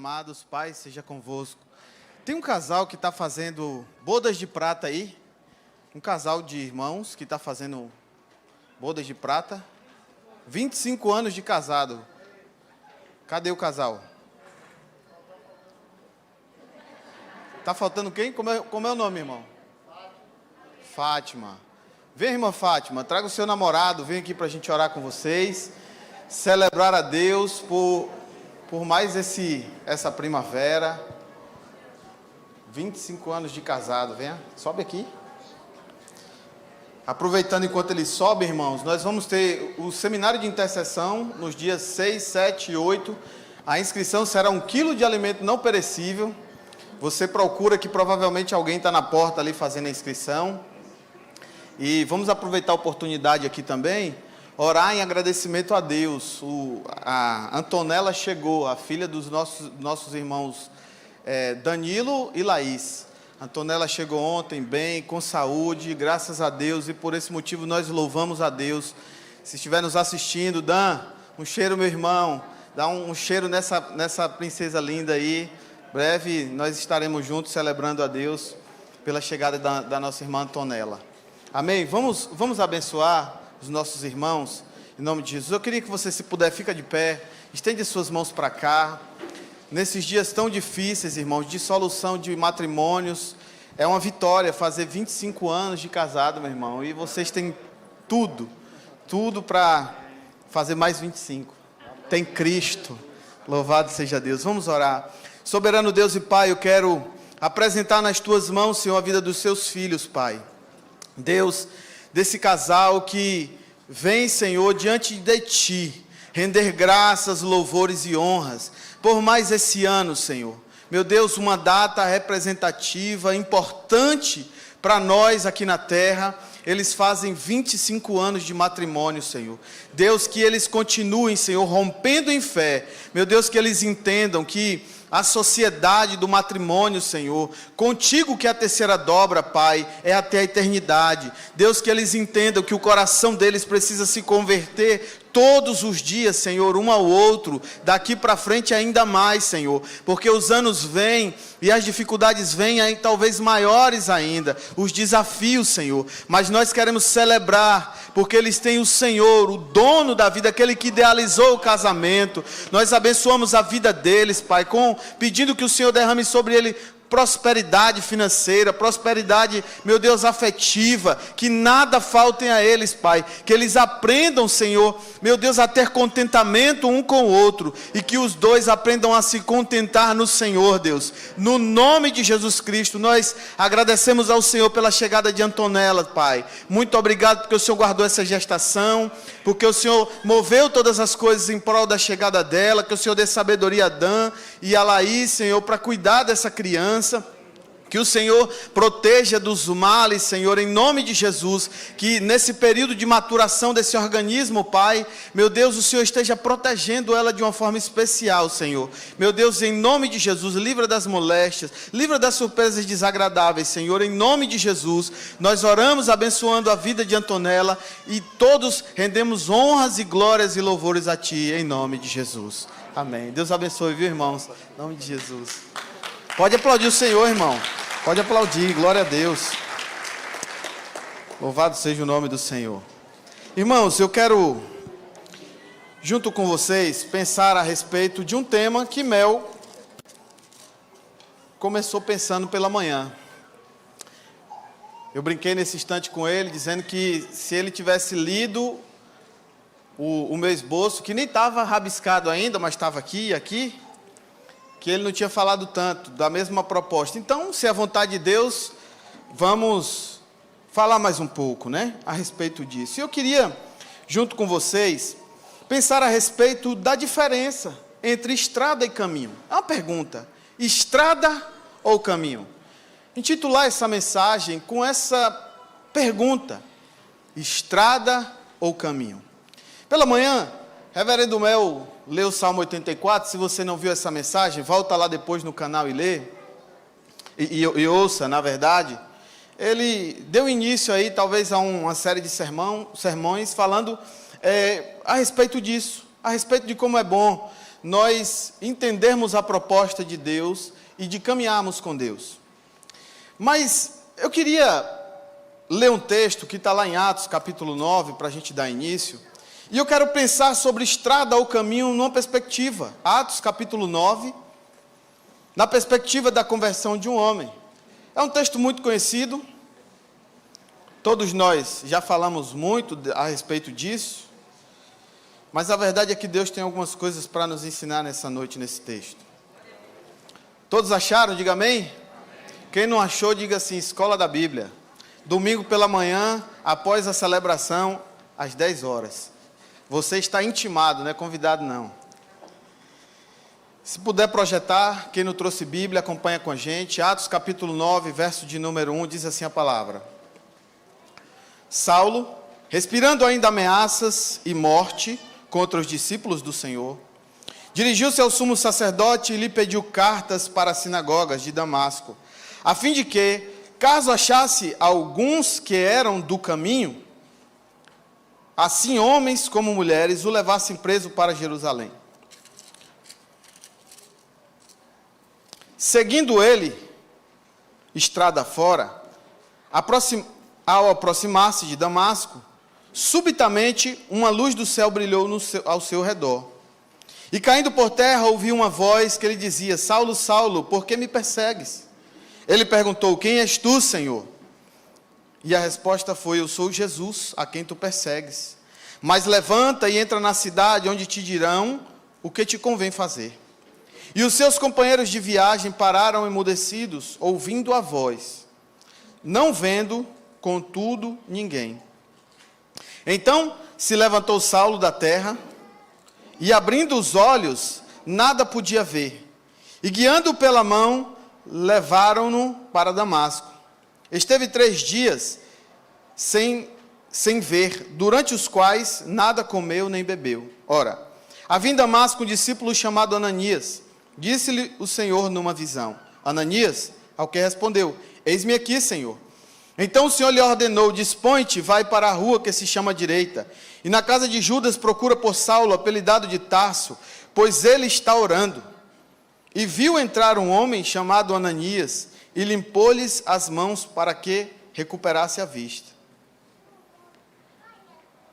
Amados, Pai seja convosco. Tem um casal que está fazendo bodas de prata aí. Um casal de irmãos que está fazendo bodas de prata. 25 anos de casado. Cadê o casal? Tá faltando quem? Como é o nome, irmão? Fátima. Vem, irmã Fátima, traga o seu namorado, vem aqui para a gente orar com vocês. Celebrar a Deus por mais essa primavera. 25 anos de casado, venha, sobe aqui. Aproveitando enquanto ele sobe, irmãos, nós vamos ter o seminário de intercessão nos dias 6, 7 e 8. A inscrição será 1 quilo de alimento não perecível. Você procura que provavelmente alguém está na porta ali fazendo a inscrição. E vamos aproveitar a oportunidade aqui também, orar em agradecimento a Deus. A Antonella chegou, a filha dos nossos irmãos Danilo e Laís. A Antonella chegou ontem bem, com saúde, graças a Deus, e por esse motivo nós louvamos a Deus. Se estiver nos assistindo, Dan, um cheiro, meu irmão, dá um cheiro nessa princesa linda aí. Breve nós estaremos juntos celebrando a Deus pela chegada da nossa irmã Antonella. Amém? Vamos abençoar os nossos irmãos, em nome de Jesus. Eu queria que você, se puder, fica de pé, estende suas mãos para cá. Nesses dias tão difíceis, irmãos, de dissolução de matrimônios, é uma vitória fazer 25 anos de casado, meu irmão, e vocês têm tudo para fazer mais 25. Tem Cristo, louvado seja Deus. Vamos orar. Soberano Deus e Pai, eu quero apresentar nas Tuas mãos, Senhor, a vida dos Seus filhos, Pai. Deus, desse casal que vem, Senhor, diante de Ti, render graças, louvores e honras, por mais esse ano, Senhor. Meu Deus, uma data representativa, importante para nós aqui na terra. Eles fazem 25 anos de matrimônio, Senhor. Deus, que eles continuem, Senhor, rompendo em fé. Meu Deus, que eles entendam que a sociedade do matrimônio, Senhor, contigo que é a terceira dobra, Pai, é até a eternidade. Deus, que eles entendam que o coração deles precisa se converter todos os dias, Senhor, um ao outro, daqui para frente ainda mais, Senhor, porque os anos vêm e as dificuldades vêm aí, talvez maiores ainda, os desafios, Senhor, mas nós queremos celebrar, porque eles têm o Senhor, o dono da vida, aquele que idealizou o casamento. Nós abençoamos a vida deles, Pai, pedindo que o Senhor derrame sobre ele prosperidade financeira, prosperidade, meu Deus, afetiva, que nada faltem a eles, Pai, que eles aprendam, Senhor, meu Deus, a ter contentamento um com o outro, e que os dois aprendam a se contentar no Senhor, Deus, no nome de Jesus Cristo. Nós agradecemos ao Senhor pela chegada de Antonella, Pai, muito obrigado porque o Senhor guardou essa gestação, porque o Senhor moveu todas as coisas em prol da chegada dela, que o Senhor dê sabedoria a Dan e a Laís, Senhor, para cuidar dessa criança. Que o Senhor proteja dos males, Senhor, em nome de Jesus, que nesse período de maturação desse organismo, Pai, meu Deus, o Senhor esteja protegendo ela de uma forma especial, Senhor. Meu Deus, em nome de Jesus, livra das moléstias, livra das surpresas desagradáveis, Senhor, em nome de Jesus. Nós oramos abençoando a vida de Antonella e todos rendemos honras e glórias e louvores a Ti, em nome de Jesus. Amém. Deus abençoe, viu, irmãos? Em nome de Jesus. Pode aplaudir o Senhor, irmão. Pode aplaudir, glória a Deus. Louvado seja o nome do Senhor. Irmãos, eu quero, junto com vocês, pensar a respeito de um tema que Mel começou pensando pela manhã. Eu brinquei nesse instante com ele, dizendo que se ele tivesse lido o meu esboço, que nem estava rabiscado ainda, mas estava aqui, que ele não tinha falado tanto da mesma proposta. Então, se é a vontade de Deus, vamos falar mais um pouco, né, a respeito disso. E eu queria, junto com vocês, pensar a respeito da diferença entre estrada e caminho. É uma pergunta: estrada ou caminho? Intitular essa mensagem com essa pergunta: estrada ou caminho? Pela manhã, Reverendo Mel leu o Salmo 84, se você não viu essa mensagem, volta lá depois no canal e lê, e ouça, na verdade. Ele deu início aí, talvez, a uma série de sermões, falando a respeito disso, a respeito de como é bom nós entendermos a proposta de Deus e de caminharmos com Deus. Mas eu queria ler um texto que está lá em Atos, capítulo 9, para a gente dar início. E eu quero pensar sobre estrada ou caminho numa perspectiva. Atos, capítulo 9, na perspectiva da conversão de um homem. É um texto muito conhecido. Todos nós já falamos muito a respeito disso. Mas a verdade é que Deus tem algumas coisas para nos ensinar nessa noite, nesse texto. Todos acharam? Diga amém. Quem não achou, diga assim, Escola da Bíblia. Domingo pela manhã, após a celebração, às 10 horas. Você está intimado, não é convidado não. Se puder projetar, quem não trouxe Bíblia, acompanha com a gente. Atos capítulo 9, verso de número 1, diz assim a palavra. Saulo, respirando ainda ameaças e morte contra os discípulos do Senhor, dirigiu-se ao sumo sacerdote e lhe pediu cartas para as sinagogas de Damasco, a fim de que, caso achasse alguns que eram do caminho, assim homens como mulheres, o levassem preso para Jerusalém. Seguindo ele, estrada fora, ao aproximar-se de Damasco, subitamente uma luz do céu brilhou ao seu redor. E caindo por terra, ouviu uma voz que lhe dizia, Saulo, Saulo, por que me persegues? Ele perguntou, quem és tu, Senhor? E a resposta foi, eu sou Jesus, a quem tu persegues. Mas levanta e entra na cidade, onde te dirão o que te convém fazer. E os seus companheiros de viagem pararam emudecidos, ouvindo a voz, não vendo, contudo, ninguém. Então se levantou Saulo da terra, e abrindo os olhos, nada podia ver. E guiando-o pela mão, levaram-no para Damasco. Esteve 3 dias sem ver, durante os quais nada comeu nem bebeu. Ora, havia em Damasco um discípulo chamado Ananias. Disse-lhe o Senhor numa visão, Ananias, ao que respondeu, eis-me aqui, Senhor. Então o Senhor lhe ordenou, dispõe-te, vai para a rua que se chama Direita, e na casa de Judas procura por Saulo, apelidado de Tarso, pois ele está orando. E viu entrar um homem chamado Ananias, e limpou-lhes as mãos para que recuperasse a vista.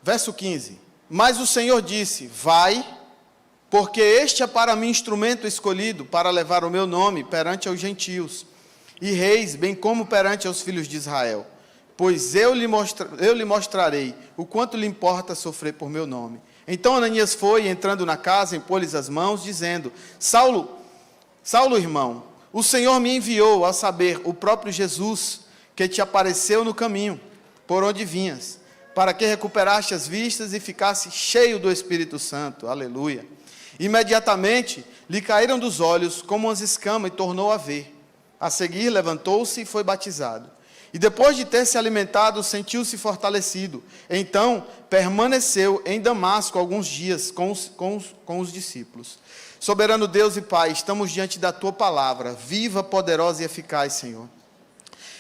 Verso 15. Mas o Senhor disse, vai, porque este é para mim instrumento escolhido para levar o meu nome perante aos gentios e reis, bem como perante aos filhos de Israel. Pois eu lhe mostrarei o quanto lhe importa sofrer por meu nome. Então Ananias foi, entrando na casa, impôs-lhes as mãos, dizendo, Saulo, irmão, o Senhor me enviou, a saber, o próprio Jesus, que te apareceu no caminho, por onde vinhas, para que recuperaste as vistas e ficasse cheio do Espírito Santo. Aleluia. Imediatamente lhe caíram dos olhos como umas escamas e tornou a ver. A seguir levantou-se e foi batizado. E depois de ter se alimentado, sentiu-se fortalecido. Então permaneceu em Damasco alguns dias com os discípulos. Soberano Deus e Pai, estamos diante da Tua palavra, viva, poderosa e eficaz, Senhor.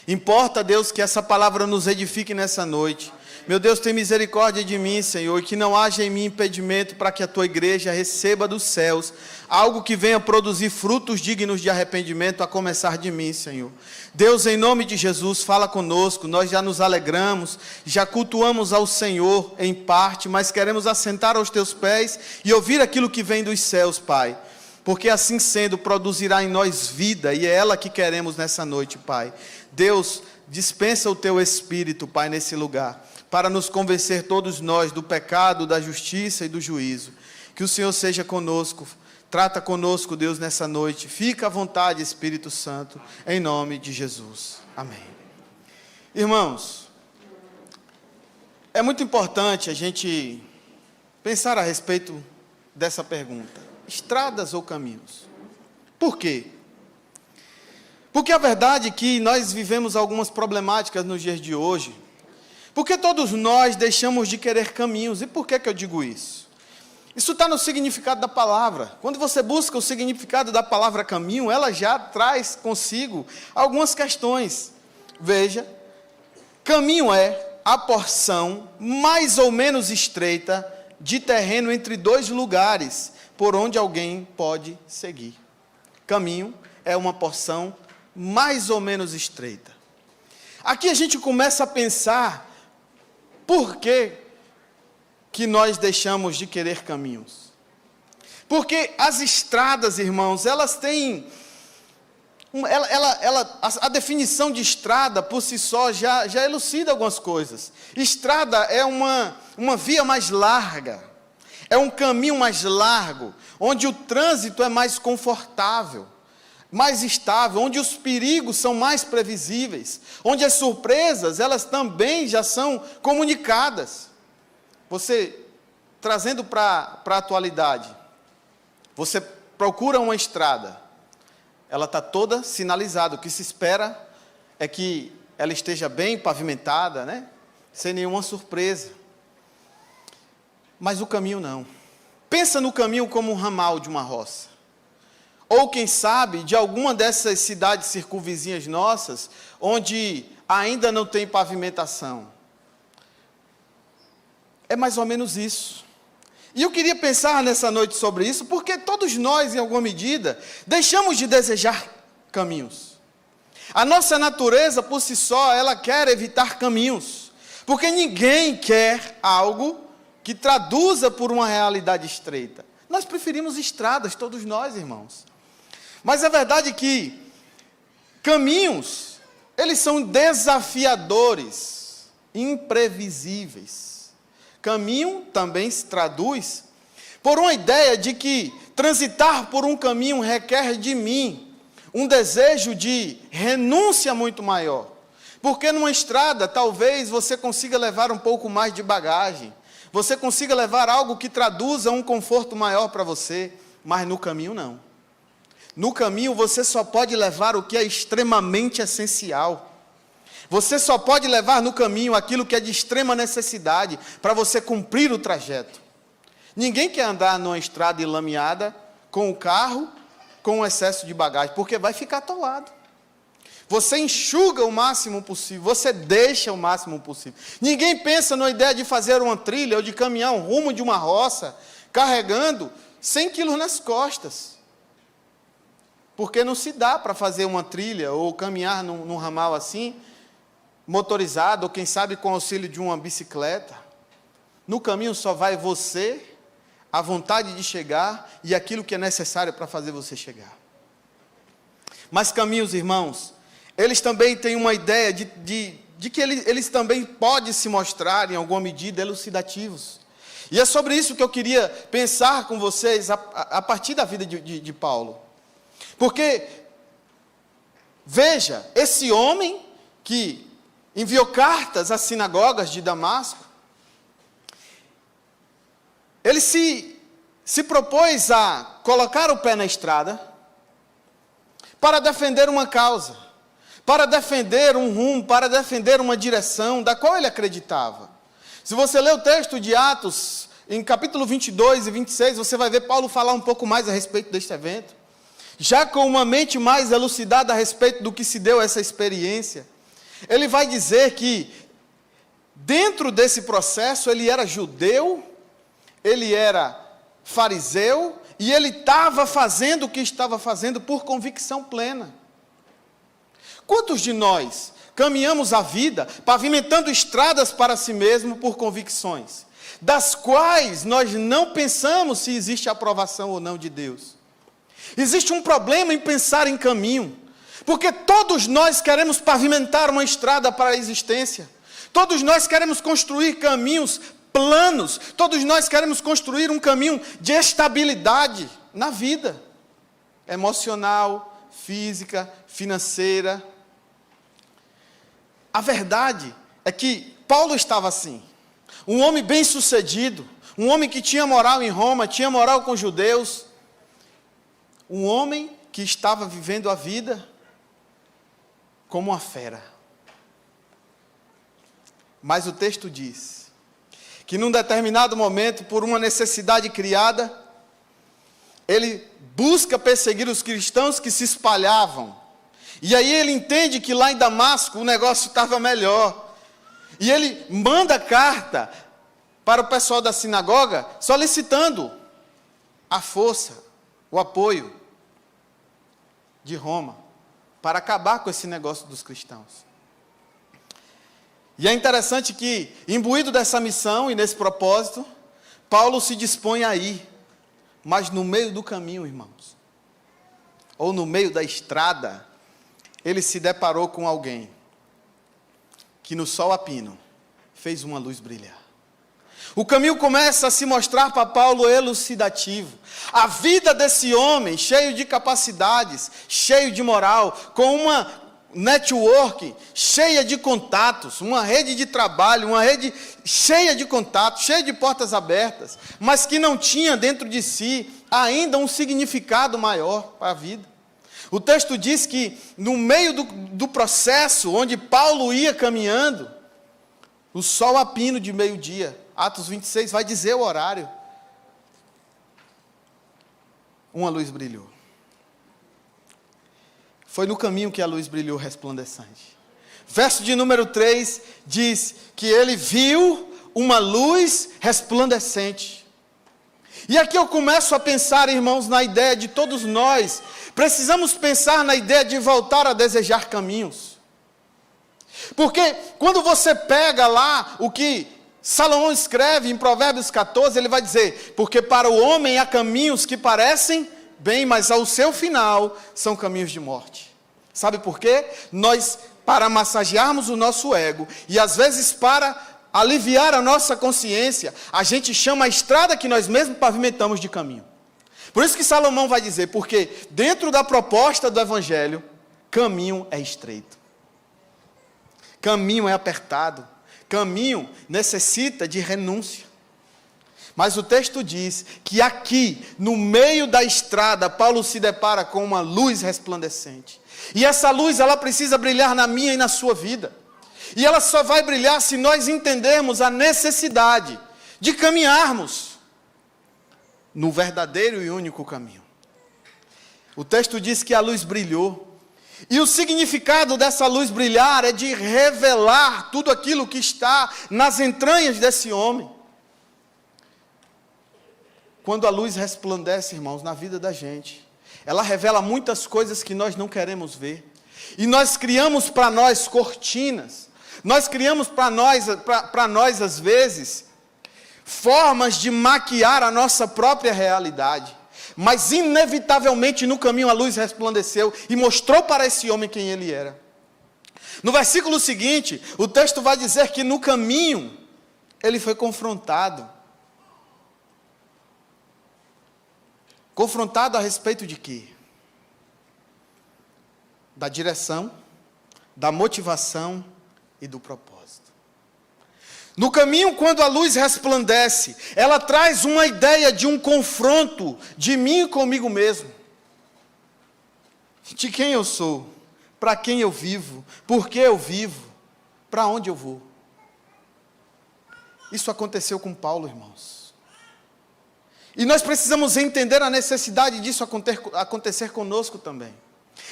Importa, Deus, que essa palavra nos edifique nessa noite. Meu Deus, tem misericórdia de mim, Senhor, e que não haja em mim impedimento para que a Tua igreja receba dos céus algo que venha produzir frutos dignos de arrependimento, a começar de mim, Senhor. Deus, em nome de Jesus, fala conosco, nós já nos alegramos, já cultuamos ao Senhor em parte, mas queremos assentar aos Teus pés e ouvir aquilo que vem dos céus, Pai. Porque assim sendo, produzirá em nós vida, e é ela que queremos nessa noite, Pai. Deus, dispensa o Teu Espírito, Pai, nesse lugar, para nos convencer todos nós do pecado, da justiça e do juízo. Que o Senhor seja conosco, trata conosco, Deus, nessa noite. Fica à vontade, Espírito Santo, em nome de Jesus. Amém. Irmãos, é muito importante a gente pensar a respeito dessa pergunta. Estradas ou caminhos? Por quê? Porque a verdade é que nós vivemos algumas problemáticas nos dias de hoje. Porque todos nós deixamos de querer caminhos. E por que eu digo isso? Isso está no significado da palavra. Quando você busca o significado da palavra caminho, ela já traz consigo algumas questões. Veja, caminho é a porção mais ou menos estreita de terreno entre dois lugares, por onde alguém pode seguir. Caminho é uma porção mais ou menos estreita. Aqui a gente começa a pensar por que nós deixamos de querer caminhos. Porque as estradas, irmãos, elas têm... a definição de estrada, por si só, já elucida algumas coisas. Estrada é uma via mais larga, é um caminho mais largo, onde o trânsito é mais confortável, mais estável, onde os perigos são mais previsíveis, onde as surpresas, elas também já são comunicadas. Você, trazendo para a atualidade, você procura uma estrada, ela está toda sinalizada, o que se espera é que ela esteja bem pavimentada, né? Sem nenhuma surpresa. Mas o caminho não. Pensa no caminho como um ramal de uma roça. Ou, quem sabe, de alguma dessas cidades circunvizinhas nossas, onde ainda não tem pavimentação. É mais ou menos isso. E eu queria pensar nessa noite sobre isso, porque todos nós, em alguma medida, deixamos de desejar caminhos. A nossa natureza, por si só, ela quer evitar caminhos, porque ninguém quer algo que traduza por uma realidade estreita. Nós preferimos estradas, todos nós, irmãos. Mas a verdade é que caminhos, eles são desafiadores, imprevisíveis. Caminho também se traduz por uma ideia de que transitar por um caminho requer de mim um desejo de renúncia muito maior. Porque numa estrada, talvez você consiga levar um pouco mais de bagagem, você consiga levar algo que traduza um conforto maior para você, mas no caminho não. No caminho você só pode levar o que é extremamente essencial. Você só pode levar no caminho aquilo que é de extrema necessidade para você cumprir o trajeto. Ninguém quer andar numa estrada enlameada com o carro com excesso de bagagem, porque vai ficar atolado. Você enxuga o máximo possível, você deixa o máximo possível. Ninguém pensa na ideia de fazer uma trilha ou de caminhar um rumo de uma roça, carregando 100 quilos nas costas. Porque não se dá para fazer uma trilha ou caminhar num ramal assim, motorizado, ou quem sabe com auxílio de uma bicicleta. No caminho só vai você, a vontade de chegar e aquilo que é necessário para fazer você chegar. Mas caminhos, irmãos, eles também têm uma ideia de que eles também podem se mostrar, em alguma medida, elucidativos. E é sobre isso que eu queria pensar com vocês a partir da vida de Paulo. Porque, veja, esse homem que enviou cartas às sinagogas de Damasco, ele se propôs a colocar o pé na estrada para defender uma causa, para defender um rumo, para defender uma direção da qual ele acreditava. Se você ler o texto de Atos, em capítulo 22 e 26, você vai ver Paulo falar um pouco mais a respeito deste evento, já com uma mente mais elucidada a respeito do que se deu essa experiência. Ele vai dizer que, dentro desse processo, ele era judeu, ele era fariseu, e ele estava fazendo o que estava fazendo por convicção plena. Quantos de nós caminhamos a vida pavimentando estradas para si mesmo por convicções, das quais nós não pensamos se existe aprovação ou não de Deus? Existe um problema em pensar em caminho, porque todos nós queremos pavimentar uma estrada para a existência, todos nós queremos construir caminhos planos, todos nós queremos construir um caminho de estabilidade na vida, emocional, física, financeira. A verdade é que Paulo estava assim, um homem bem-sucedido, um homem que tinha moral em Roma, tinha moral com os judeus, um homem que estava vivendo a vida como uma fera. Mas o texto diz que num determinado momento, por uma necessidade criada, ele busca perseguir os cristãos que se espalhavam. E aí ele entende que lá em Damasco o negócio estava melhor. E ele manda carta para o pessoal da sinagoga, solicitando a força, o apoio de Roma para acabar com esse negócio dos cristãos. E é interessante que, imbuído dessa missão e nesse propósito, Paulo se dispõe a ir, mas no meio do caminho, irmãos, ou no meio da estrada, ele se deparou com alguém que no sol a pino fez uma luz brilhar. O caminho começa a se mostrar para Paulo elucidativo. A vida desse homem, cheio de capacidades, cheio de moral, com uma network cheia de contatos, uma rede de trabalho, uma rede cheia de contatos, cheia de portas abertas, mas que não tinha dentro de si ainda um significado maior para a vida. O texto diz que no meio do processo, onde Paulo ia caminhando, o sol a pino de meio-dia, Atos 26 vai dizer o horário, uma luz brilhou. Foi no caminho que a luz brilhou resplandecente. Verso de número 3 diz que ele viu uma luz resplandecente. E aqui eu começo a pensar, irmãos, na ideia de todos nós. Precisamos pensar na ideia de voltar a desejar caminhos. Porque quando você pega lá o que Salomão escreve em Provérbios 14, ele vai dizer: porque para o homem há caminhos que parecem bem, mas ao seu final são caminhos de morte. Sabe por quê? Nós, para massagearmos o nosso ego, e às vezes para aliviar a nossa consciência, a gente chama a estrada que nós mesmos pavimentamos de caminho. Por isso que Salomão vai dizer, porque dentro da proposta do Evangelho, caminho é estreito. Caminho é apertado. Caminho necessita de renúncia. Mas o texto diz que aqui, no meio da estrada, Paulo se depara com uma luz resplandecente. E essa luz, ela precisa brilhar na minha e na sua vida. E ela só vai brilhar se nós entendermos a necessidade de caminharmos no verdadeiro e único caminho. O texto diz que a luz brilhou. E o significado dessa luz brilhar é de revelar tudo aquilo que está nas entranhas desse homem. Quando a luz resplandece, irmãos, na vida da gente, ela revela muitas coisas que nós não queremos ver. E nós criamos para nós cortinas. Nós criamos para nós, às vezes, formas de maquiar a nossa própria realidade. Mas, inevitavelmente, no caminho a luz resplandeceu e mostrou para esse homem quem ele era. No versículo seguinte, o texto vai dizer que no caminho, ele foi confrontado. Confrontado a respeito de quê? Da direção, da motivação e do propósito. No caminho, quando a luz resplandece, ela traz uma ideia de um confronto de mim comigo mesmo. De quem eu sou, para quem eu vivo, por que eu vivo, para onde eu vou. Isso aconteceu com Paulo, irmãos. E nós precisamos entender a necessidade disso acontecer conosco também.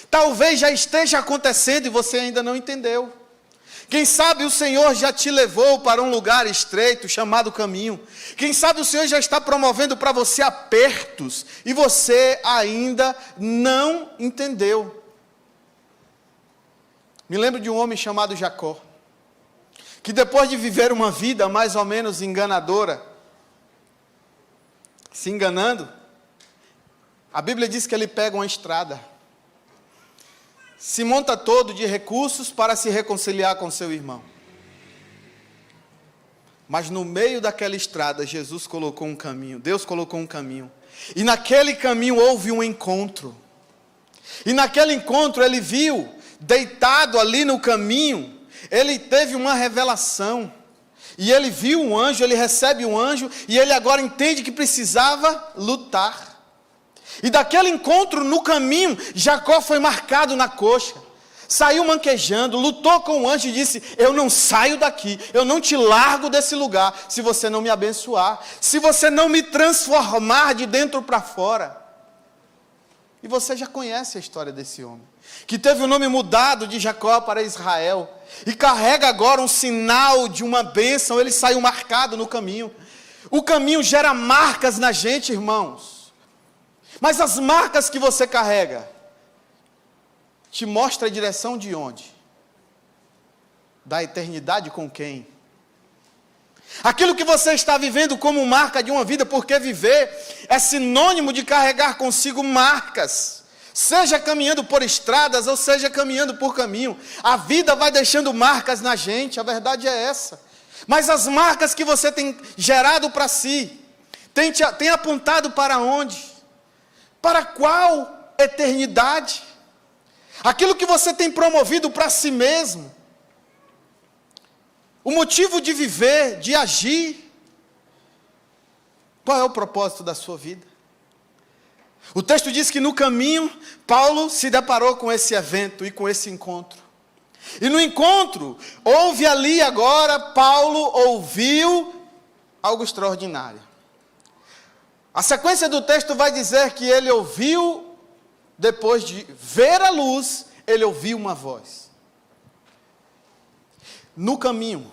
Talvez já esteja acontecendo e você ainda não entendeu. Quem sabe o Senhor já te levou para um lugar estreito, chamado caminho. Quem sabe o Senhor já está promovendo para você apertos, e você ainda não entendeu. Me lembro de um homem chamado Jacó, que depois de viver uma vida mais ou menos enganadora, se enganando, a Bíblia diz que ele pega uma estrada, se monta todo de recursos para se reconciliar com seu irmão. Mas no meio daquela estrada, Jesus colocou um caminho, Deus colocou um caminho. E naquele caminho houve um encontro. E naquele encontro ele viu, deitado ali no caminho, ele teve uma revelação. E ele viu um anjo, ele recebe um anjo, e ele agora entende que precisava lutar. E daquele encontro no caminho, Jacó foi marcado na coxa, saiu manquejando, lutou com o anjo e disse: eu não saio daqui, eu não te largo desse lugar, se você não me abençoar, se você não me transformar de dentro para fora. E você já conhece a história desse homem, que teve o nome mudado de Jacó para Israel, e carrega agora um sinal de uma bênção. Ele saiu marcado no caminho. O caminho gera marcas na gente, irmãos. Mas as marcas que você carrega te mostra a direção de onde? Da eternidade com quem? Aquilo que você está vivendo como marca de uma vida, porque viver é sinônimo de carregar consigo marcas. Seja caminhando por estradas ou seja caminhando por caminho, a vida vai deixando marcas na gente, a verdade é essa. Mas as marcas que você tem gerado para si, tem apontado para onde? Para qual eternidade? Aquilo que você tem promovido para si mesmo, o motivo de viver, de agir, qual é o propósito da sua vida? O texto diz que no caminho, Paulo se deparou com esse evento e com esse encontro. E no encontro, houve ali agora, Paulo ouviu algo extraordinário. A sequência do texto vai dizer que ele ouviu, depois de ver a luz, ele ouviu uma voz. No caminho,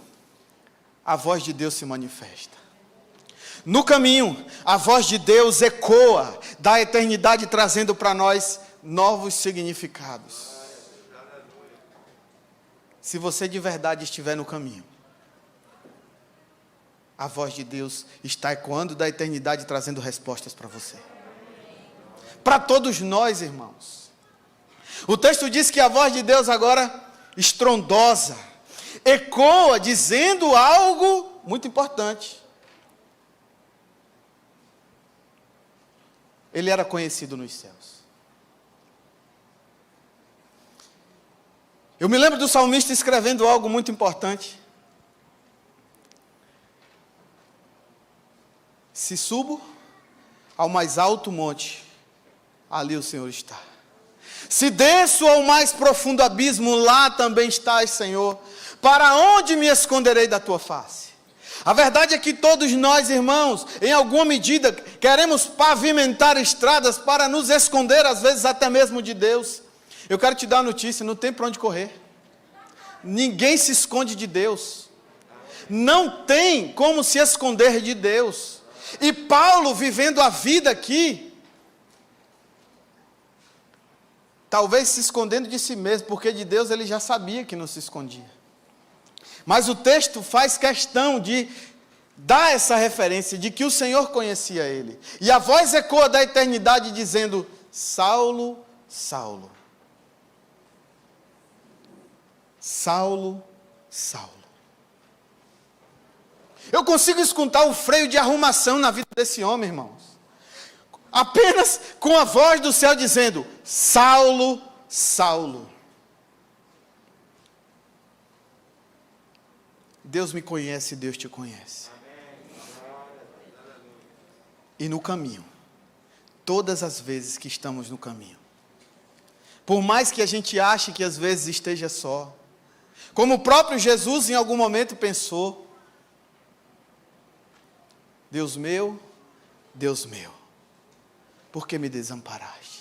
a voz de Deus se manifesta. No caminho, a voz de Deus ecoa da eternidade, trazendo para nós novos significados. Se você de verdade estiver no caminho, a voz de Deus está ecoando da eternidade, trazendo respostas para você. Para todos nós, irmãos. O texto diz que a voz de Deus agora, estrondosa, ecoa, dizendo algo muito importante. Ele era conhecido nos céus. Eu me lembro do salmista escrevendo algo muito importante. Se subo ao mais alto monte, ali o Senhor está. Se desço ao mais profundo abismo, lá também estás, Senhor. Para onde me esconderei da tua face? A verdade é que todos nós, irmãos, em alguma medida, queremos pavimentar estradas para nos esconder, às vezes até mesmo de Deus. Eu quero te dar uma notícia, não tem para onde correr. Ninguém se esconde de Deus. Não tem como se esconder de Deus. E Paulo, vivendo a vida aqui, talvez se escondendo de si mesmo, porque de Deus ele já sabia que não se escondia. Mas o texto faz questão de dar essa referência de que o Senhor conhecia ele. E a voz ecoa da eternidade dizendo: Saulo, Saulo. Saulo, Saulo. Eu consigo escutar o freio de arrumação na vida desse homem, irmãos. Apenas com a voz do céu dizendo: Saulo, Saulo. Deus me conhece, Deus te conhece. E no caminho, todas as vezes que estamos no caminho, por mais que a gente ache que às vezes esteja só, como o próprio Jesus em algum momento pensou: Deus meu, por que me desamparaste?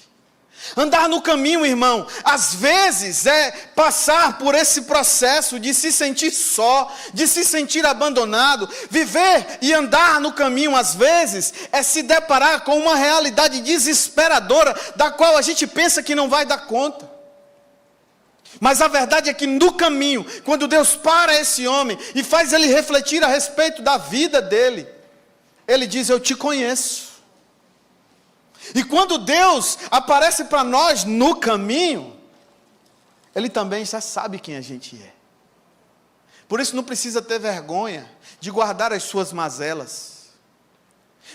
Andar no caminho, irmão, às vezes é passar por esse processo de se sentir só, de se sentir abandonado. Viver e andar no caminho, às vezes, é se deparar com uma realidade desesperadora, da qual a gente pensa que não vai dar conta. Mas a verdade é que no caminho, quando Deus para esse homem e faz ele refletir a respeito da vida dele, ele diz: eu te conheço. E quando Deus aparece para nós no caminho, Ele também já sabe quem a gente é. Por isso não precisa ter vergonha de guardar as suas mazelas.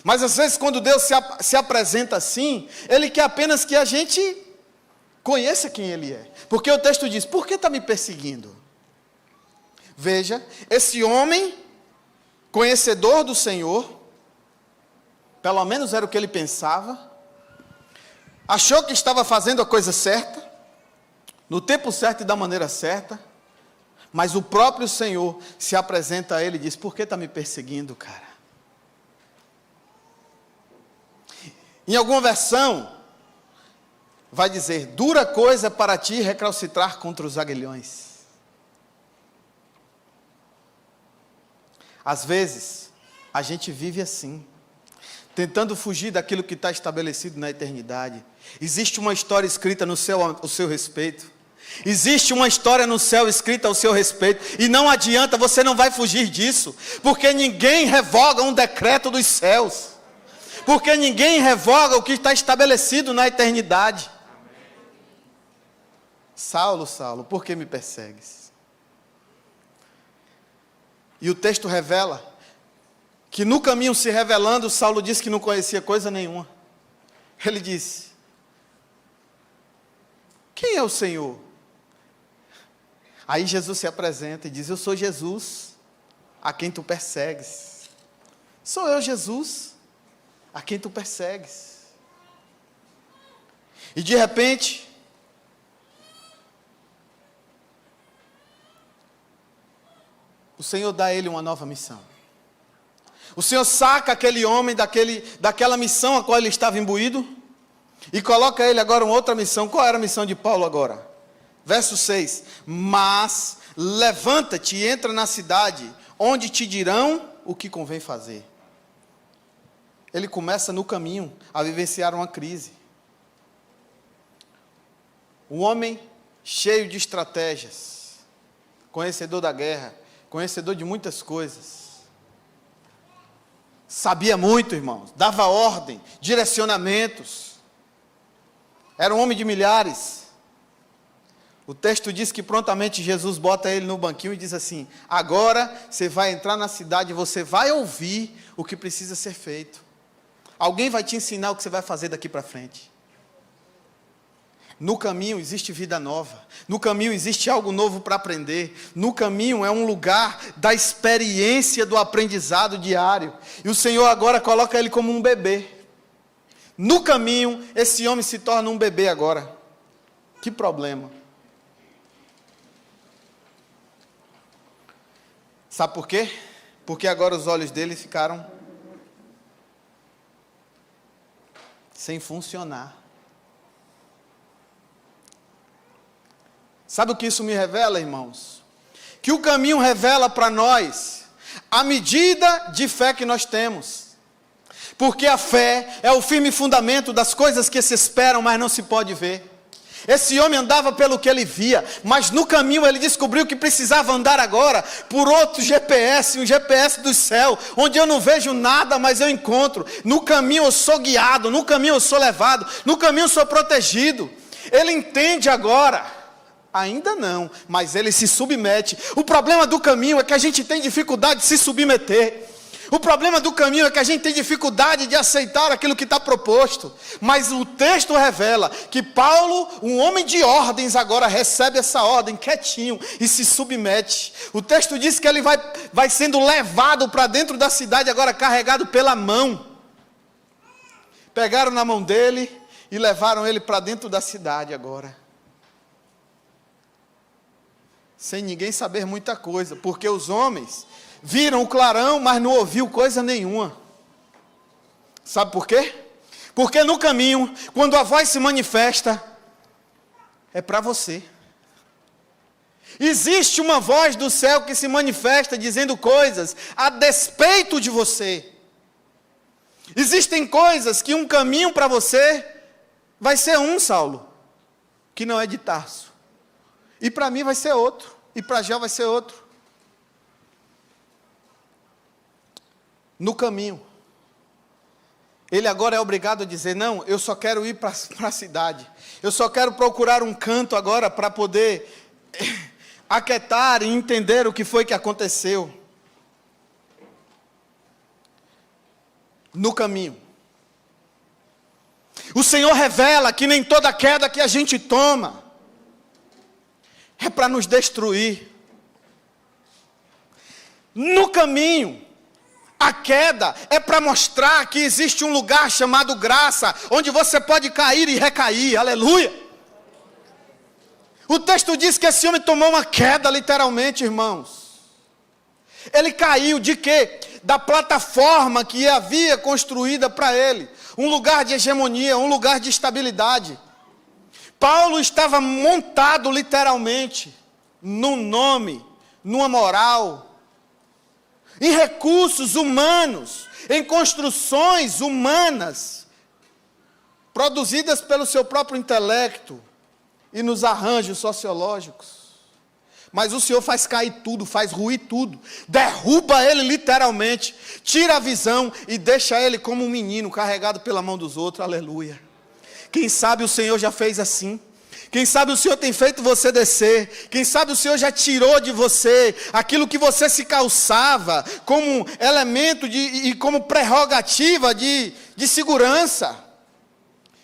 Mas às vezes quando Deus se apresenta assim, Ele quer apenas que a gente conheça quem Ele é. Porque o texto diz: por que está me perseguindo? Veja, esse homem, conhecedor do Senhor, pelo menos era o que ele pensava, achou que estava fazendo a coisa certa, no tempo certo e da maneira certa, mas o próprio Senhor se apresenta a ele e diz: por que está me perseguindo, cara? Em alguma versão, vai dizer: dura coisa para ti recalcitrar contra os aguilhões. Às vezes, a gente vive assim. tentando fugir daquilo que está estabelecido na eternidade. Existe uma história escrita no céu ao seu respeito. Existe uma história no céu escrita ao seu respeito. E não adianta, você não vai fugir disso. Porque ninguém revoga um decreto dos céus. Porque ninguém revoga o que está estabelecido na eternidade. Saulo, Saulo, por que me persegues? E o texto revela que no caminho se revelando, Saulo disse que não conhecia coisa nenhuma. Ele disse: quem é o Senhor? Aí Jesus se apresenta e diz: eu sou Jesus, a quem tu persegues. Sou eu, Jesus, a quem tu persegues. E de repente, o Senhor dá a ele uma nova missão. O Senhor saca aquele homem daquela missão a qual ele estava imbuído e coloca ele agora em outra missão. Qual era a missão de Paulo agora? Verso 6. Mas levanta-te e entra na cidade, onde te dirão o que convém fazer. Ele começa no caminho a vivenciar uma crise. Um homem cheio de estratégias, conhecedor da guerra, conhecedor de muitas coisas. Sabia muito, irmãos, dava ordem, direcionamentos. Era um homem de milhares. O texto diz que prontamente Jesus bota ele no banquinho e diz assim: agora você vai entrar na cidade e você vai ouvir o que precisa ser feito. Alguém vai te ensinar o que você vai fazer daqui para frente. No caminho existe vida nova. No caminho existe algo novo para aprender. No caminho é um lugar da experiência do aprendizado diário. E o Senhor agora coloca ele como um bebê. No caminho, esse homem se torna um bebê agora. Que problema. Sabe por quê? Porque agora os olhos dele ficaram sem funcionar. Sabe o que isso me revela, irmãos? Que o caminho revela para nós a medida de fé que nós temos. Porque a fé é o firme fundamento das coisas que se esperam, mas não se pode ver. Esse homem andava pelo que ele via, mas no caminho ele descobriu que precisava andar agora por outro GPS, um GPS do céu, onde eu não vejo nada, mas eu encontro. No caminho eu sou guiado, no caminho eu sou levado, no caminho eu sou protegido. Ele entende agora. Ainda não, mas ele se submete. O problema do caminho é que a gente tem dificuldade de se submeter. O problema do caminho é que a gente tem dificuldade de aceitar aquilo que está proposto. Mas o texto revela que Paulo, um homem de ordens, agora recebe essa ordem quietinho e se submete. O texto diz que ele vai sendo levado para dentro da cidade, agora carregado pela mão. Pegaram na mão dele e levaram ele para dentro da cidade agora. Sem ninguém saber muita coisa, porque os homens viram o clarão, mas não ouviu coisa nenhuma. Sabe por quê? Porque no caminho, quando a voz se manifesta, é para você. Existe uma voz do céu que se manifesta dizendo coisas a despeito de você. Existem coisas que um caminho para você vai ser um, Saulo, que não é de Tarso. E para mim vai ser outro. E para Jó vai ser outro. No caminho. Ele agora é obrigado a dizer: não, eu só quero ir para a cidade. Eu só quero procurar um canto agora para poder aquietar e entender o que foi que aconteceu. No caminho. O Senhor revela que nem toda queda que a gente toma é para nos destruir. No caminho, a queda é para mostrar que existe um lugar chamado graça, onde você pode cair e recair, aleluia. O texto diz que esse homem tomou uma queda, literalmente, irmãos. Ele caiu de quê? Da plataforma que havia construída para ele, um lugar de hegemonia, um lugar de estabilidade. Paulo estava montado literalmente, num nome, numa moral, em recursos humanos, em construções humanas, produzidas pelo seu próprio intelecto e nos arranjos sociológicos. Mas o Senhor faz cair tudo, faz ruir tudo, derruba ele literalmente, tira a visão e deixa ele como um menino carregado pela mão dos outros, aleluia. Quem sabe o Senhor já fez assim, quem sabe o Senhor tem feito você descer, quem sabe o Senhor já tirou de você aquilo que você se calçava como elemento e como prerrogativa de segurança.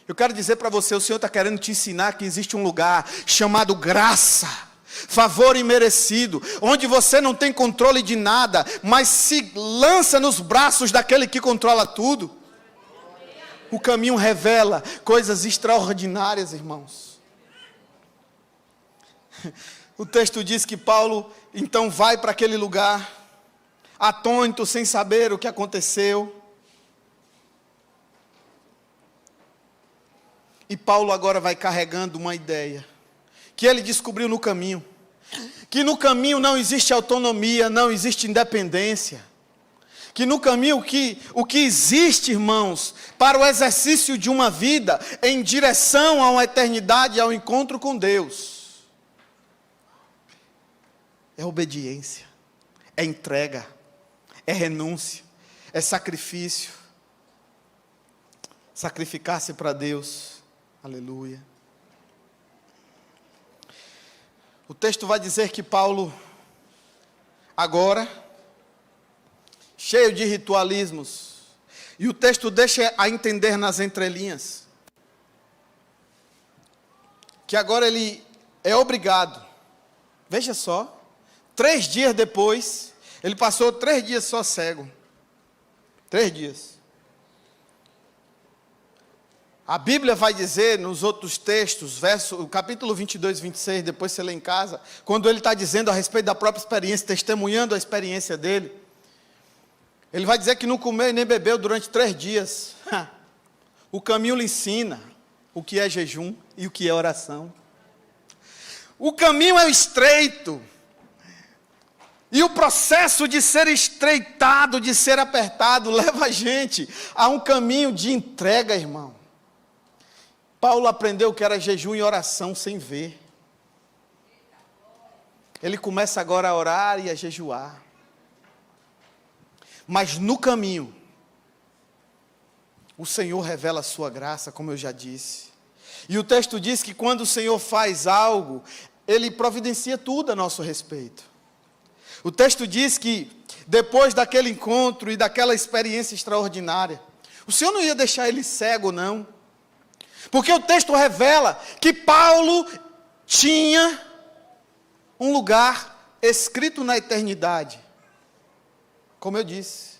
Eu quero dizer para você, o Senhor está querendo te ensinar que existe um lugar chamado graça, favor imerecido, onde você não tem controle de nada, mas se lança nos braços daquele que controla tudo. O caminho revela coisas extraordinárias, irmãos. O texto diz que Paulo então vai para aquele lugar, atônito, sem saber o que aconteceu. E Paulo agora vai carregando uma ideia, que ele descobriu no caminho, que no caminho não existe autonomia, não existe independência, que no caminho o que existe, irmãos, para o exercício de uma vida em direção a uma eternidade, ao encontro com Deus, é obediência, é entrega, é renúncia, é sacrifício, sacrificar-se para Deus, aleluia. O texto vai dizer que Paulo, agora, cheio de ritualismos, e o texto deixa a entender nas entrelinhas, que agora ele é obrigado, veja só, 3 dias depois, ele passou 3 dias só cego, 3 dias. A Bíblia vai dizer nos outros textos, o capítulo 22, 26, depois você lê em casa, quando ele está dizendo a respeito da própria experiência, testemunhando a experiência dele, ele vai dizer que não comeu e nem bebeu durante 3 dias. O caminho lhe ensina o que é jejum e o que é oração. O caminho é estreito, e o processo de ser estreitado, de ser apertado, leva a gente a um caminho de entrega, irmão. Paulo aprendeu que era jejum e oração sem ver. Ele começa agora a orar e a jejuar. Mas no caminho, o Senhor revela a sua graça, como eu já disse. E o texto diz que quando o Senhor faz algo, Ele providencia tudo a nosso respeito. O texto diz que depois daquele encontro e daquela experiência extraordinária, o Senhor não ia deixar ele cego, não. Porque o texto revela que Paulo tinha um lugar escrito na eternidade, como eu disse.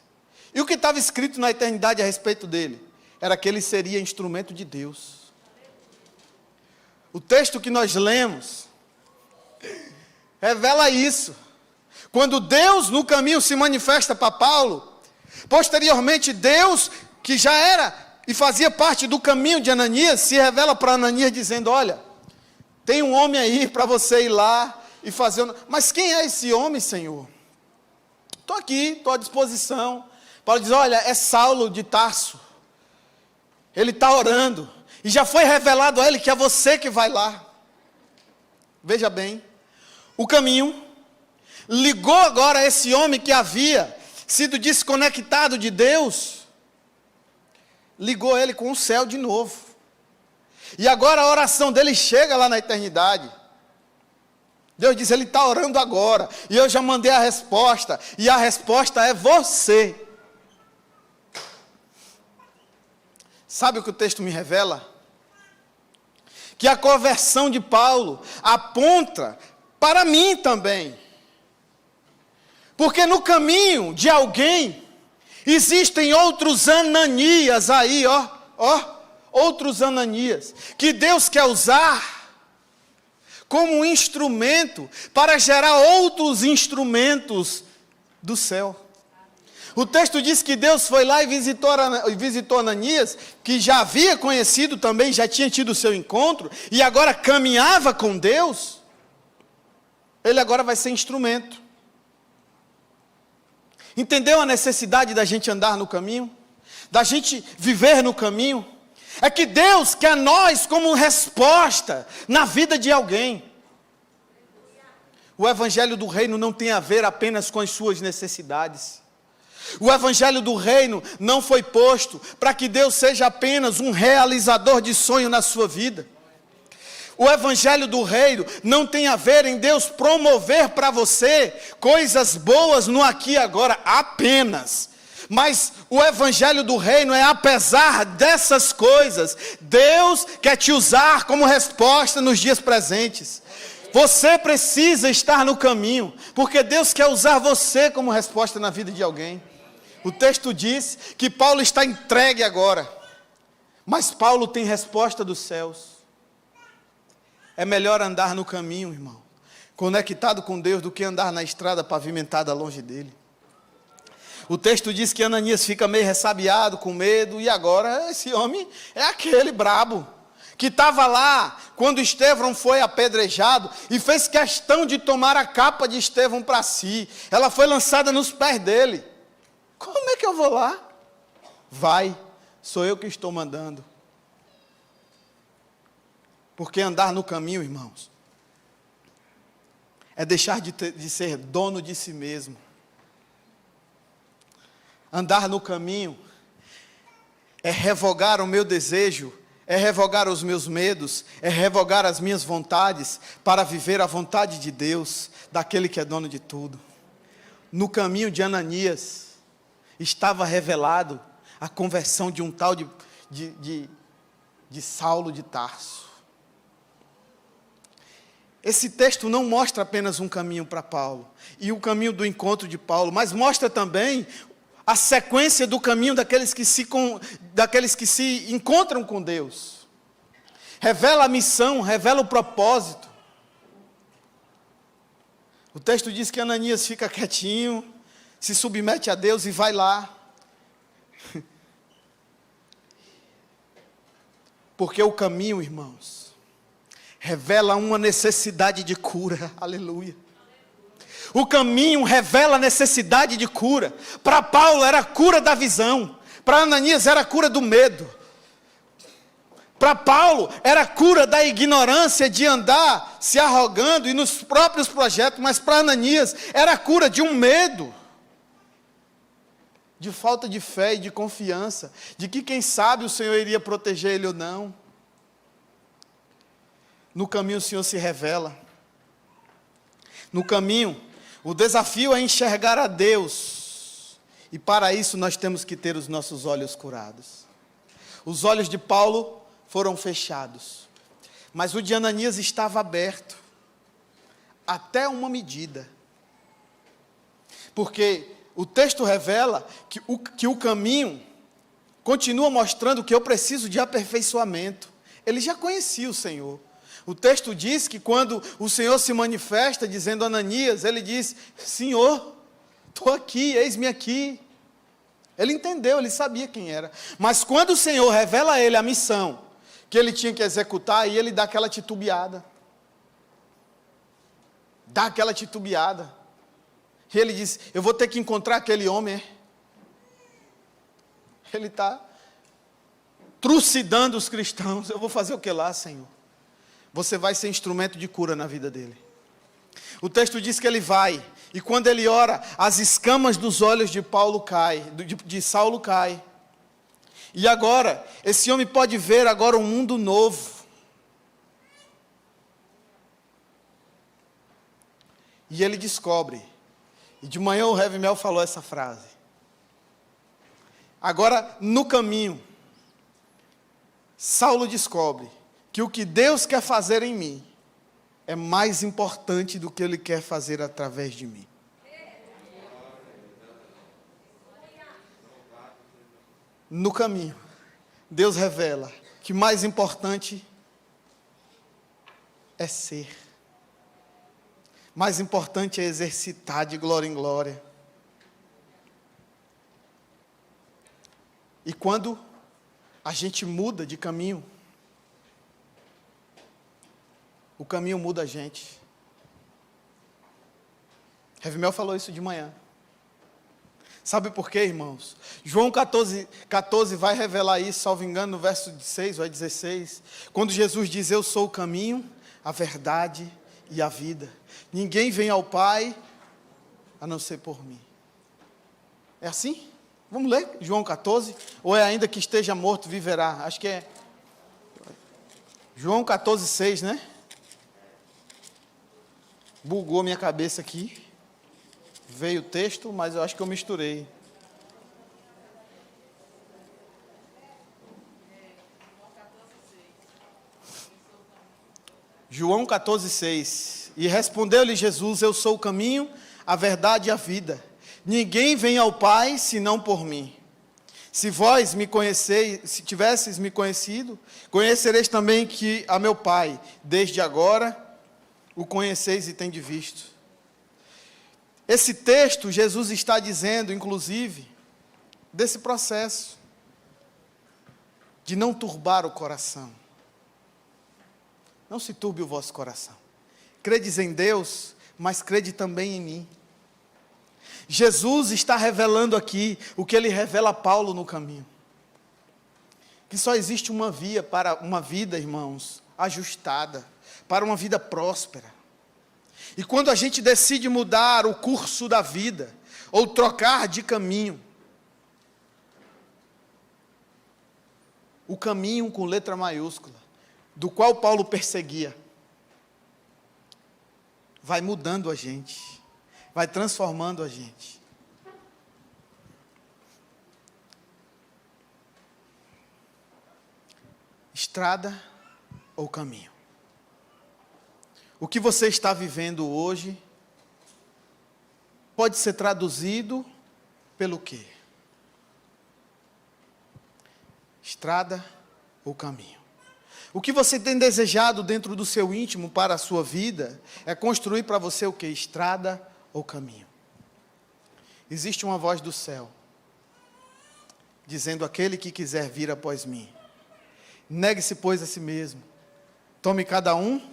E o que estava escrito na eternidade a respeito dele? Era que ele seria instrumento de Deus. O texto que nós lemos revela isso. Quando Deus no caminho se manifesta para Paulo, posteriormente Deus, que já era e fazia parte do caminho de Ananias, se revela para Ananias dizendo, olha, tem um homem aí para você ir lá e fazer... Mas quem é esse homem, Senhor? Estou aqui, estou à disposição. Paulo diz, olha, é Saulo de Tarso. Ele está orando. E já foi revelado a ele que é você que vai lá. Veja bem, o caminho ligou agora esse homem que havia sido desconectado de Deus, ligou ele com o céu de novo. E agora a oração dele chega lá na eternidade. Deus diz, ele está orando agora, e eu já mandei a resposta, e a resposta é você. Sabe o que o texto me revela? Que a conversão de Paulo aponta para mim também. Porque no caminho de alguém, existem outros Ananias aí, outros Ananias, que Deus quer usar como um instrumento para gerar outros instrumentos do céu. O texto diz que Deus foi lá e visitou Ananias, que já havia conhecido também, já tinha tido o seu encontro, e agora caminhava com Deus. Ele agora vai ser instrumento. Entendeu a necessidade da gente andar no caminho? Da gente viver no caminho? É que Deus quer nós como resposta na vida de alguém. O evangelho do reino não tem a ver apenas com as suas necessidades. O evangelho do reino não foi posto para que Deus seja apenas um realizador de sonho na sua vida. O evangelho do reino não tem a ver em Deus promover para você coisas boas no aqui e agora apenas. Mas o evangelho do reino é, apesar dessas coisas, Deus quer te usar como resposta nos dias presentes. Você precisa estar no caminho, porque Deus quer usar você como resposta na vida de alguém. O texto diz que Paulo está entregue agora, mas Paulo tem resposta dos céus. É melhor andar no caminho, irmão, conectado com Deus, do que andar na estrada pavimentada longe dele. O texto diz que Ananias fica meio ressabiado, com medo, e agora esse homem é aquele brabo, que estava lá quando Estevão foi apedrejado e fez questão de tomar a capa de Estevão para si. Ela foi lançada nos pés dele. Como é que eu vou lá? Vai, sou eu que estou mandando. Porque andar no caminho, irmãos, é deixar de ser dono de si mesmo. Andar no caminho é revogar o meu desejo, é revogar os meus medos, é revogar as minhas vontades para viver a vontade de Deus, daquele que é dono de tudo. No caminho de Ananias estava revelado a conversão de um tal de Saulo de Tarso. Esse texto não mostra apenas um caminho para Paulo e o caminho do encontro de Paulo, mas mostra também a sequência do caminho daqueles que se encontram com Deus. Revela a missão, revela o propósito. O texto diz que Ananias fica quietinho, se submete a Deus e vai lá. Porque o caminho, irmãos, revela uma necessidade de cura. Aleluia. O caminho revela a necessidade de cura. Para Paulo era a cura da visão. Para Ananias era a cura do medo. Para Paulo era a cura da ignorância de andar se arrogando e nos próprios projetos. Mas para Ananias era a cura de um medo. De falta de fé e de confiança. De que quem sabe o Senhor iria proteger ele ou não. No caminho o Senhor se revela. No caminho, o desafio é enxergar a Deus. E para isso nós temos que ter os nossos olhos curados. Os olhos de Paulo foram fechados. Mas o de Ananias estava aberto. Até uma medida. Porque o texto revela que o caminho continua mostrando que eu preciso de aperfeiçoamento. Ele já conhecia o Senhor. O texto diz que quando o Senhor se manifesta dizendo a Ananias, ele diz: Senhor, estou aqui, eis-me aqui. Ele entendeu, ele sabia quem era. Mas quando o Senhor revela a ele a missão que ele tinha que executar, aí ele dá aquela titubeada. Dá aquela titubeada. E ele diz: eu vou ter que encontrar aquele homem. Ele está trucidando os cristãos. Eu vou fazer o que lá, Senhor? Você vai ser instrumento de cura na vida dele. O texto diz que ele vai, e quando ele ora, as escamas dos olhos de Paulo caem, de Saulo caem. E agora, esse homem pode ver agora um mundo novo. E ele descobre, e de manhã o Heavy Mel falou essa frase. Agora, no caminho, Saulo descobre que o que Deus quer fazer em mim é mais importante do que Ele quer fazer através de mim. No caminho, Deus revela que mais importante é ser. Mais importante é exercitar de glória em glória. E quando a gente muda de caminho, o caminho muda a gente. Heavy Mel falou isso de manhã. Sabe por quê, irmãos? João 14 vai revelar isso, salvo engano, no verso 6 ou 16. Quando Jesus diz, eu sou o caminho, a verdade e a vida. Ninguém vem ao Pai a não ser por mim. É assim? Vamos ler João 14? Ou é ainda que esteja morto, viverá? Acho que é João 14, 6, né? Bugou minha cabeça aqui. Veio o texto, mas eu acho que eu misturei. João 14, 6. E respondeu-lhe Jesus, eu sou o caminho, a verdade e a vida. Ninguém vem ao Pai, senão por mim. Se vós me conheceis, se tivesseis me conhecido, conhecereis também que a meu Pai, desde agora, o conheceis e tendes visto. Esse texto, Jesus está dizendo, inclusive, desse processo de não turbar o coração. Não se turbe o vosso coração. Credes em Deus, mas crede também em mim. Jesus está revelando aqui o que ele revela a Paulo no caminho. Que só existe uma via para uma vida, irmãos, ajustada, para uma vida próspera. E quando a gente decide mudar o curso da vida, ou trocar de caminho, o caminho com letra maiúscula, do qual Paulo perseguia, vai mudando a gente, vai transformando a gente. Estrada ou caminho? O que você está vivendo hoje pode ser traduzido pelo quê? Estrada ou caminho? O que você tem desejado dentro do seu íntimo para a sua vida é construir para você o quê? Estrada ou caminho? Existe uma voz do céu dizendo, aquele que quiser vir após mim, negue-se, pois, a si mesmo, tome cada um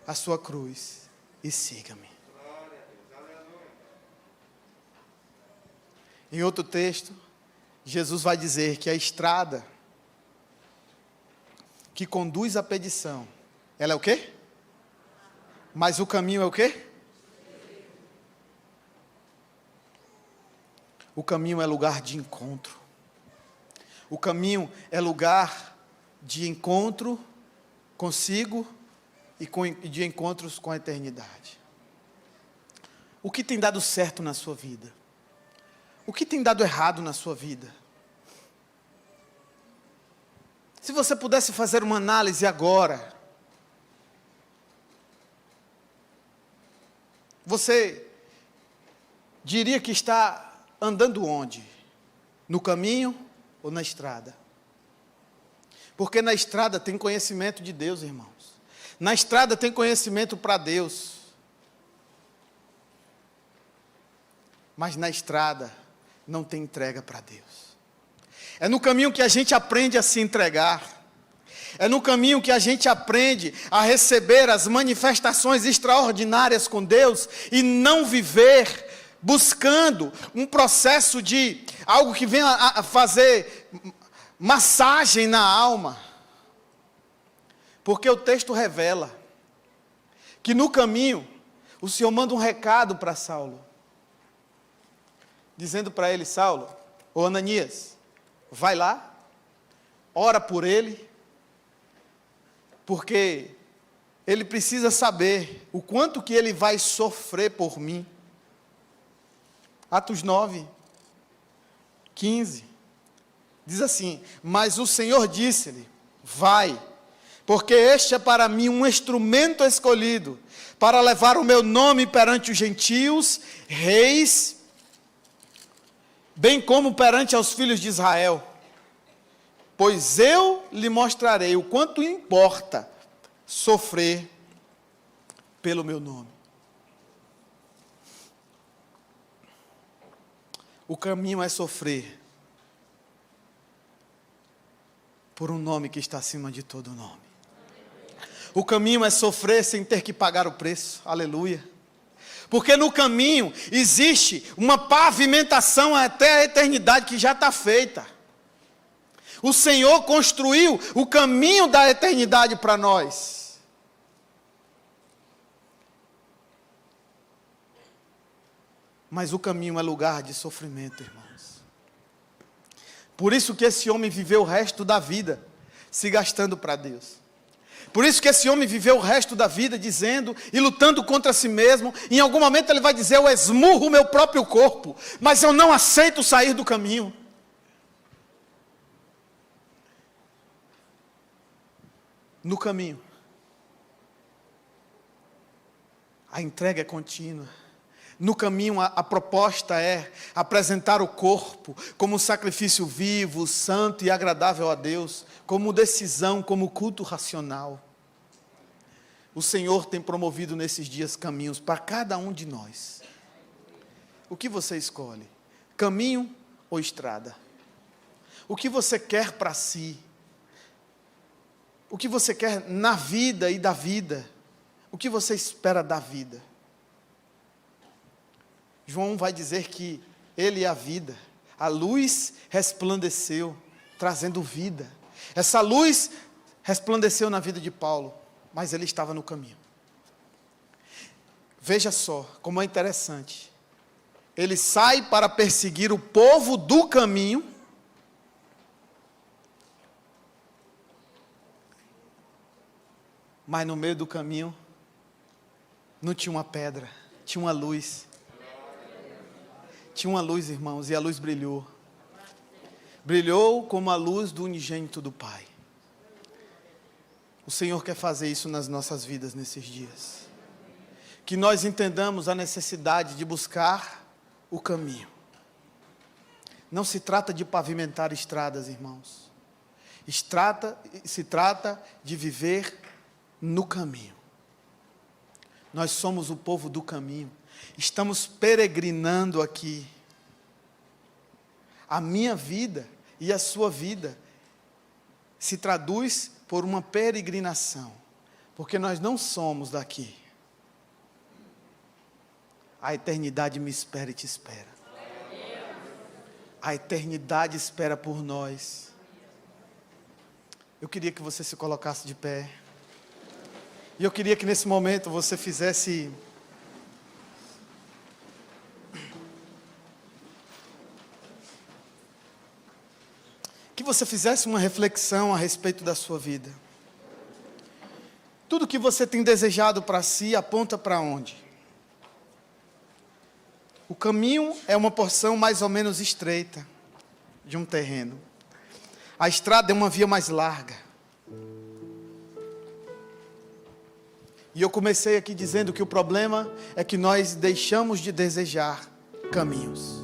a sua cruz e siga-me. Em outro texto, Jesus vai dizer que a estrada que conduz à perdição, ela é o quê? Mas o caminho é o quê? O caminho é lugar de encontro. O caminho é lugar de encontro consigo e de encontros com a eternidade. O que tem dado certo na sua vida? O que tem dado errado na sua vida? Se você pudesse fazer uma análise agora, você diria que está andando onde? No caminho ou na estrada? Porque na estrada tem conhecimento de Deus, irmãos. Na estrada tem conhecimento para Deus. Mas na estrada não tem entrega para Deus. É no caminho que a gente aprende a se entregar. É no caminho que a gente aprende a receber as manifestações extraordinárias com Deus e não viver buscando um processo de algo que venha a fazer massagem na alma. Porque o texto revela que no caminho o Senhor manda um recado para Saulo, dizendo para ele, Saulo, ô Ananias, vai lá, ora por ele, porque ele precisa saber o quanto que ele vai sofrer por mim. Atos 9, 15, diz assim, mas o Senhor disse-lhe, vai, porque este é para mim um instrumento escolhido, para levar o meu nome perante os gentios, reis, bem como perante aos filhos de Israel. Pois eu lhe mostrarei o quanto importa sofrer pelo meu nome. O caminho é sofrer por um nome que está acima de todo nome. O caminho é sofrer sem ter que pagar o preço. Aleluia. Porque no caminho existe uma pavimentação até a eternidade que já está feita. O Senhor construiu o caminho da eternidade para nós. Mas o caminho é lugar de sofrimento, irmãos. Por isso que esse homem viveu o resto da vida se gastando para Deus. Por isso que esse homem viveu o resto da vida dizendo e lutando contra si mesmo. Em algum momento ele vai dizer: eu esmurro o meu próprio corpo, mas eu não aceito sair do caminho. No caminho, a entrega é contínua. No caminho, a proposta é apresentar o corpo como sacrifício vivo, santo e agradável a Deus, como decisão, como culto racional. O Senhor tem promovido nesses dias caminhos para cada um de nós. O que você escolhe? Caminho ou estrada? O que você quer para si? O que você quer na vida e da vida? O que você espera da vida? João vai dizer que ele é a vida. A luz resplandeceu, trazendo vida. Essa luz resplandeceu na vida de Paulo, mas ele estava no caminho. Veja só como é interessante. Ele sai para perseguir o povo do caminho, mas no meio do caminho não tinha uma pedra, tinha uma luz. Tinha uma luz, irmãos, e a luz brilhou. Brilhou como a luz do unigênito do Pai. O Senhor quer fazer isso nas nossas vidas nesses dias. Que nós entendamos a necessidade de buscar o caminho. Não se trata de pavimentar estradas, irmãos. Se trata de viver no caminho. Nós somos o povo do caminho. Estamos peregrinando aqui. A minha vida e a sua vida se traduz por uma peregrinação, porque nós não somos daqui. A eternidade me espera e te espera. A eternidade espera por nós. Eu queria que você se colocasse de pé. E eu queria que nesse momento você fizesse uma reflexão a respeito da sua vida. Tudo que você tem desejado para si aponta para onde? O caminho é uma porção mais ou menos estreita de um terreno. A estrada é uma via mais larga. E eu comecei aqui dizendo que o problema é que nós deixamos de desejar caminhos.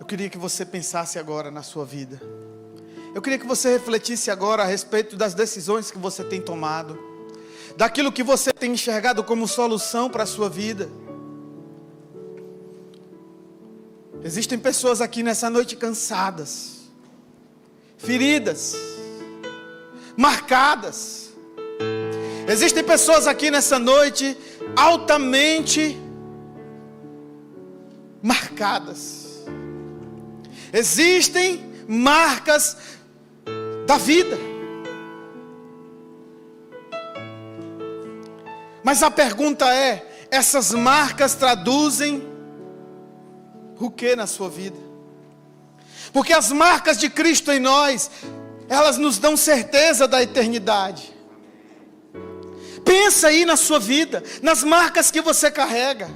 Eu queria que você pensasse agora na sua vida. Eu queria que você refletisse agora a respeito das decisões que você tem tomado, daquilo que você tem enxergado como solução para a sua vida. Existem pessoas aqui nessa noite cansadas, feridas, marcadas. Existem pessoas aqui nessa noite altamente marcadas. Existem marcas da vida. Mas a pergunta é: essas marcas traduzem o que na sua vida? Porque as marcas de Cristo em nós, elas nos dão certeza da eternidade. Pensa aí na sua vida, nas marcas que você carrega.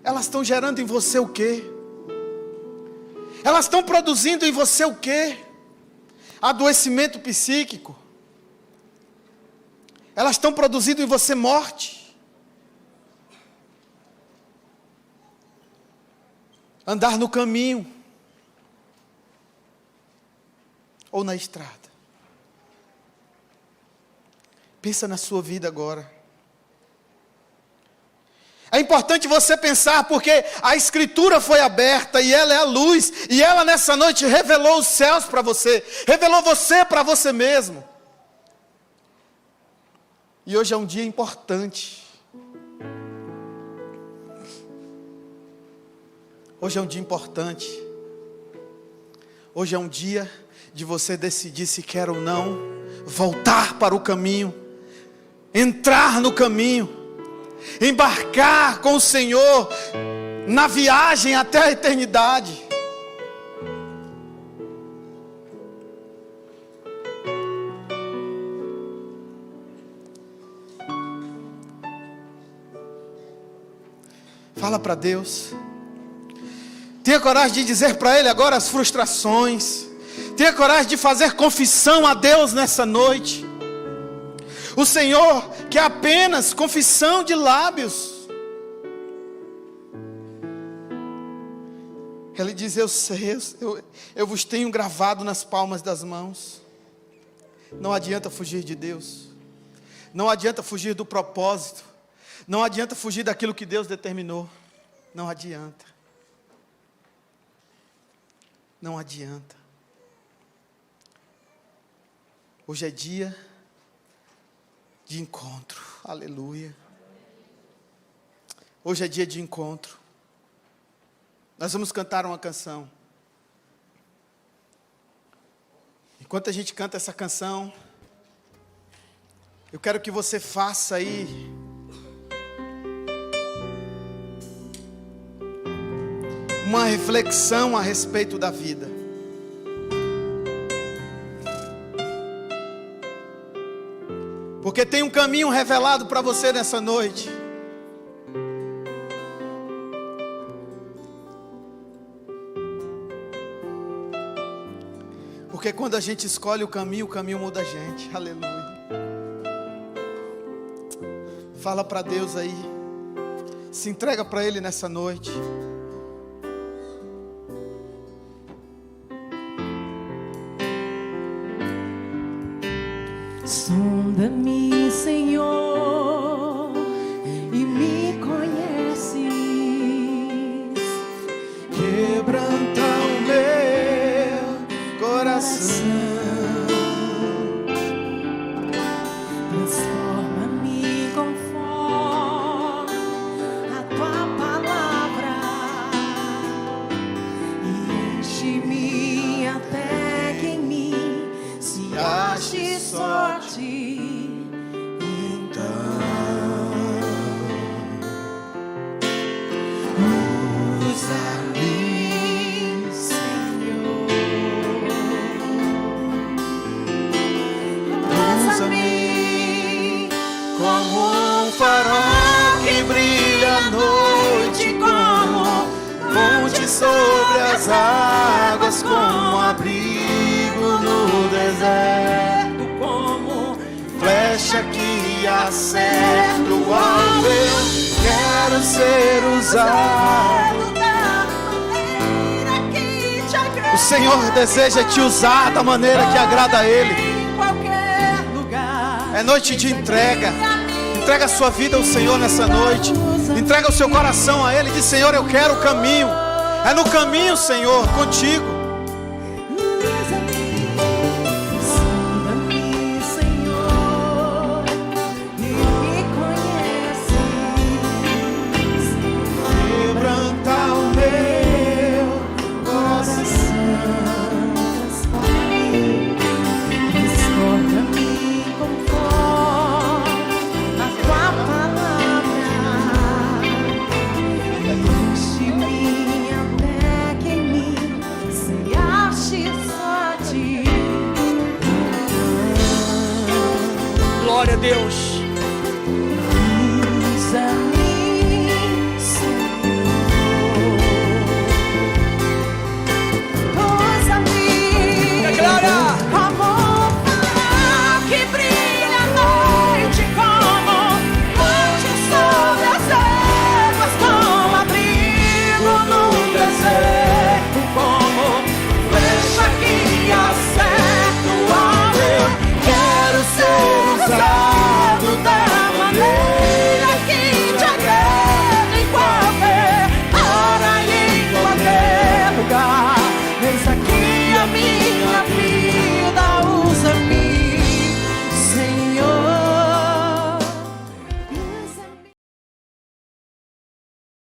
Elas estão gerando em você o quê? Elas estão produzindo em você o quê? Adoecimento psíquico. Elas estão produzindo em você morte. Andar no caminho. Ou na estrada. Pensa na sua vida agora. É importante você pensar, porque a Escritura foi aberta e ela é a luz, e ela nessa noite revelou os céus para você, revelou você para você mesmo. E hoje é um dia importante. Hoje é um dia importante. Hoje é um dia de você decidir se quer ou não voltar para o caminho, entrar no caminho, embarcar com o Senhor na viagem até a eternidade. Fala para Deus. Tenha coragem de dizer para Ele agora as frustrações. Tenha coragem de fazer confissão a Deus nessa noite. O Senhor quer apenas confissão de lábios. Ele diz: eu sei, eu vos tenho gravado nas palmas das mãos. Não adianta fugir de Deus. Não adianta fugir do propósito. Não adianta fugir daquilo que Deus determinou. Não adianta. Não adianta. Hoje é dia de encontro. Aleluia. Hoje é dia de encontro. Nós vamos cantar uma canção. Enquanto a gente canta essa canção, eu quero que você faça aí uma reflexão a respeito da vida. Porque tem um caminho revelado para você nessa noite. Porque quando a gente escolhe o caminho muda a gente. Aleluia. Fala para Deus aí. Se entrega para Ele nessa noite. Sonda-me, Senhor, e me conheces. Quebranta o meu coração. Transforma-me conforme a tua palavra e enche-me até que em mim se ache sorte. Sobre as águas, como abrigo no deserto, como flecha que acerta o alvo. Eu quero ser usado da maneira que te agrada. O Senhor deseja te usar da maneira que agrada a Ele. Em qualquer lugar. É noite de entrega. Entrega a sua vida ao Senhor nessa noite. Entrega o seu coração a Ele. Diz: Senhor, eu quero o caminho. É no caminho, Senhor, contigo. Sonda-me, Senhor, e me conheces. Quebranta o meu coração. Transforma-me conforme a tua palavra e enche-me. Glória a Deus.